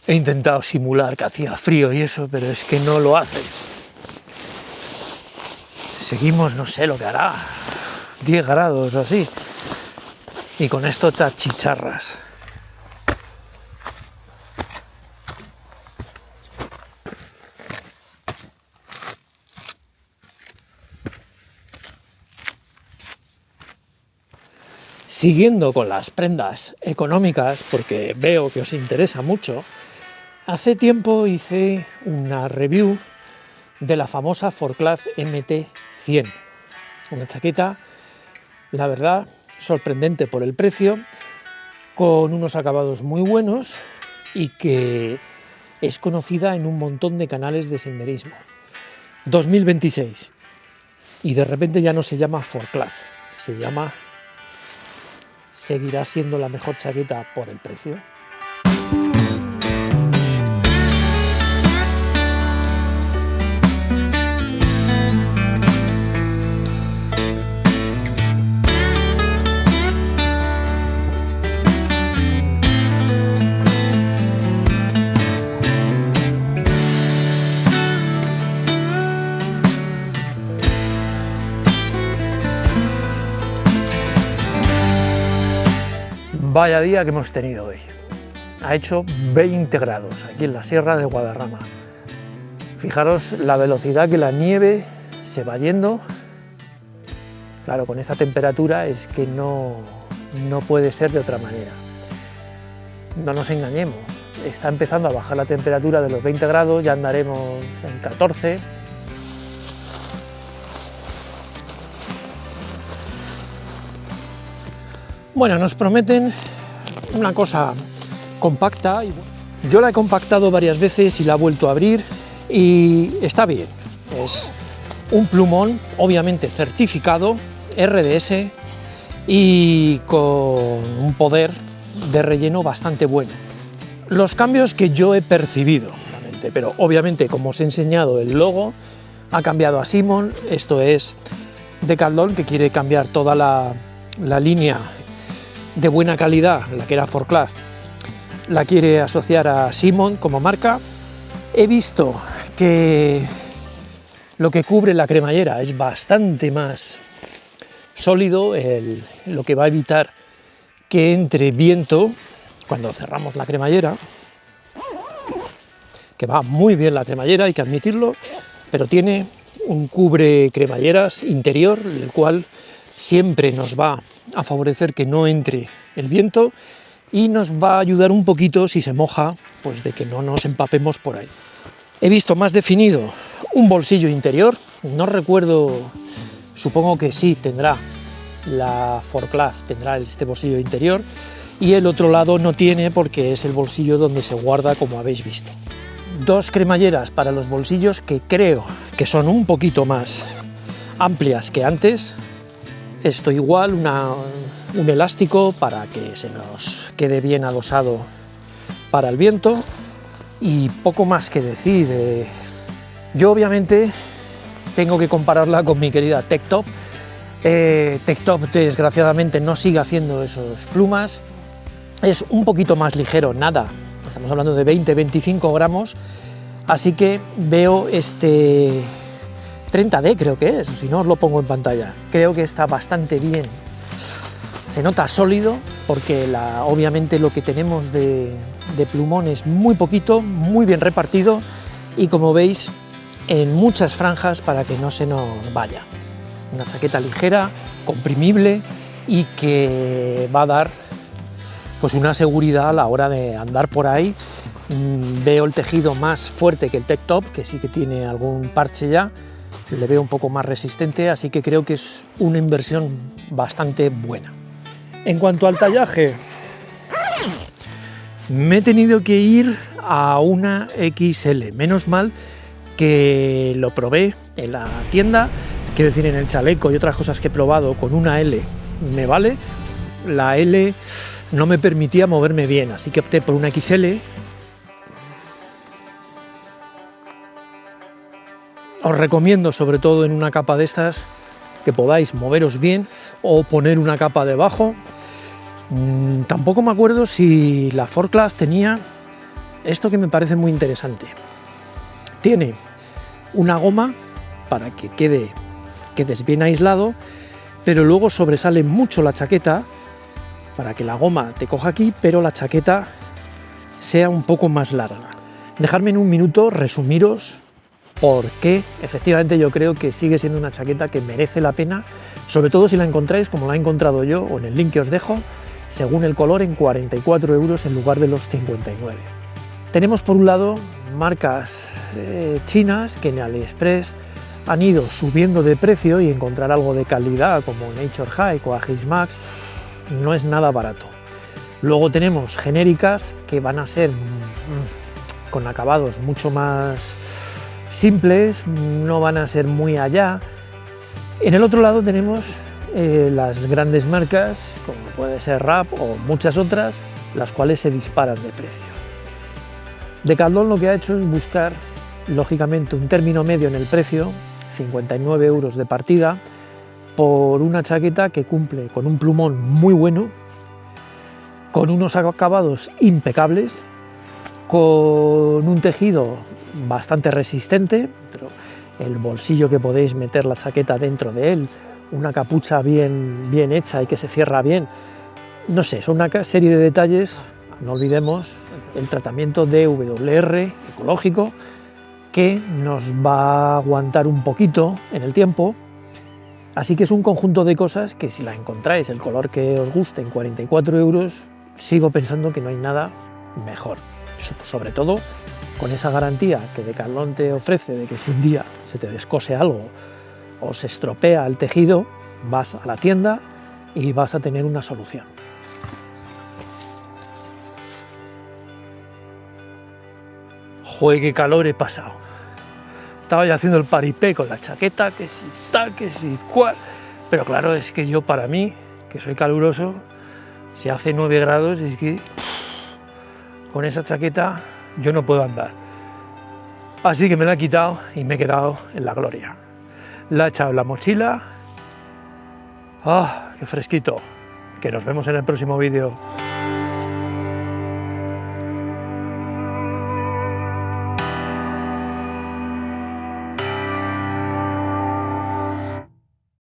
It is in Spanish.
He intentado simular que hacía frío y eso, pero es que no lo hace. Seguimos, no sé lo que hará, 10 grados o así. Y con esto te achicharras. Siguiendo con las prendas económicas, porque veo que os interesa mucho, hace tiempo hice una review de la famosa Forclaz MT100. Una chaqueta, la verdad, sorprendente por el precio, con unos acabados muy buenos y que es conocida en un montón de canales de senderismo. 2026. Y de repente ya no se llama Forclaz, se llama... ¿Seguirá siendo la mejor chaqueta por el precio? Vaya día que hemos tenido hoy. Ha hecho 20 grados aquí en la Sierra de Guadarrama. Fijaros la velocidad que la nieve se va yendo. Claro, con esta temperatura es que no puede ser de otra manera. No nos engañemos, está empezando a bajar la temperatura de los 20 grados, ya andaremos en 14. Bueno, nos prometen una cosa compacta. Yo la he compactado varias veces y la he vuelto a abrir y está bien. Es un plumón, obviamente certificado, RDS y con un poder de relleno bastante bueno. Los cambios que yo he percibido, pero obviamente como os he enseñado el logo, ha cambiado a Simon. Esto es Decathlon, que quiere cambiar toda la línea de buena calidad, la que era Forclaz, la quiere asociar a Simon como marca. He visto que lo que cubre la cremallera es bastante más sólido, lo que va a evitar que entre viento cuando cerramos la cremallera, que va muy bien la cremallera, hay que admitirlo, pero tiene un cubre cremalleras interior, el cual siempre nos va a favorecer que no entre el viento y nos va a ayudar un poquito, si se moja, pues de que no nos empapemos por ahí. He visto más definido un bolsillo interior, no recuerdo, supongo que sí tendrá la Forclaz, tendrá este bolsillo interior, y el otro lado no tiene porque es el bolsillo donde se guarda, como habéis visto. Dos cremalleras para los bolsillos que creo que son un poquito más amplias que antes. Esto igual, un elástico para que se nos quede bien adosado para el viento y poco más que decir. Yo obviamente tengo que compararla con mi querida Tectop. Tectop desgraciadamente no sigue haciendo esos plumas, es un poquito más ligero, nada, estamos hablando de 20-25 gramos, así que veo este 30D creo que es, si no os lo pongo en pantalla, creo que está bastante bien, se nota sólido porque obviamente lo que tenemos de plumón es muy poquito, muy bien repartido y como veis en muchas franjas para que no se nos vaya. Una chaqueta ligera, comprimible y que va a dar pues una seguridad a la hora de andar por ahí. Veo el tejido más fuerte que el Tectop, que sí que tiene algún parche ya, le veo un poco más resistente, así que creo que es una inversión bastante buena. En cuanto al tallaje, me he tenido que ir a una XL, menos mal que lo probé en la tienda, quiero decir en el chaleco y otras cosas que he probado con una L me vale, la L no me permitía moverme bien, así que opté por una XL. Os recomiendo, sobre todo en una capa de estas, que podáis moveros bien o poner una capa debajo. Tampoco me acuerdo si la Forclaz tenía Esto que me parece muy interesante. Tiene una goma para que quedes bien aislado, pero luego sobresale mucho la chaqueta para que la goma te coja aquí, pero la chaqueta sea un poco más larga. Dejadme en un minuto resumiros por qué efectivamente yo creo que sigue siendo una chaqueta que merece la pena, sobre todo si la encontráis como la he encontrado yo o en el link que os dejo, según el color, en 44 euros en lugar de los 59. Tenemos por un lado marcas chinas que en AliExpress han ido subiendo de precio, y encontrar algo de calidad como Nature Hike o Agis Max no es nada barato. Luego tenemos genéricas que van a ser con acabados mucho más simples, no van a ser muy allá. En el otro lado tenemos las grandes marcas, como puede ser Rap o muchas otras, las cuales se disparan de precio. Decathlon lo que ha hecho es buscar, lógicamente, un término medio en el precio, 59 euros de partida, por una chaqueta que cumple con un plumón muy bueno, con unos acabados impecables, con un tejido bastante resistente, pero el bolsillo que podéis meter la chaqueta dentro de él, una capucha bien hecha y que se cierra bien, no sé, son una serie de detalles. No olvidemos el tratamiento de WR ecológico, que nos va a aguantar un poquito en el tiempo, así que es un conjunto de cosas que, si la encontráis el color que os guste en 44 euros, sigo pensando que no hay nada mejor, sobre todo con esa garantía que Decathlon te ofrece de que si un día se te descose algo o se estropea el tejido, vas a la tienda y vas a tener una solución. Joder, qué calor he pasado. Estaba ya haciendo el paripé con la chaqueta, que si tal, que si cual. Pero claro, es que yo, para mí, que soy caluroso, si hace 9 grados, es que con esa chaqueta yo no puedo andar. Así que me la he quitado y me he quedado en la gloria. La he echado en la mochila. ¡Ah, qué fresquito! Que nos vemos en el próximo vídeo.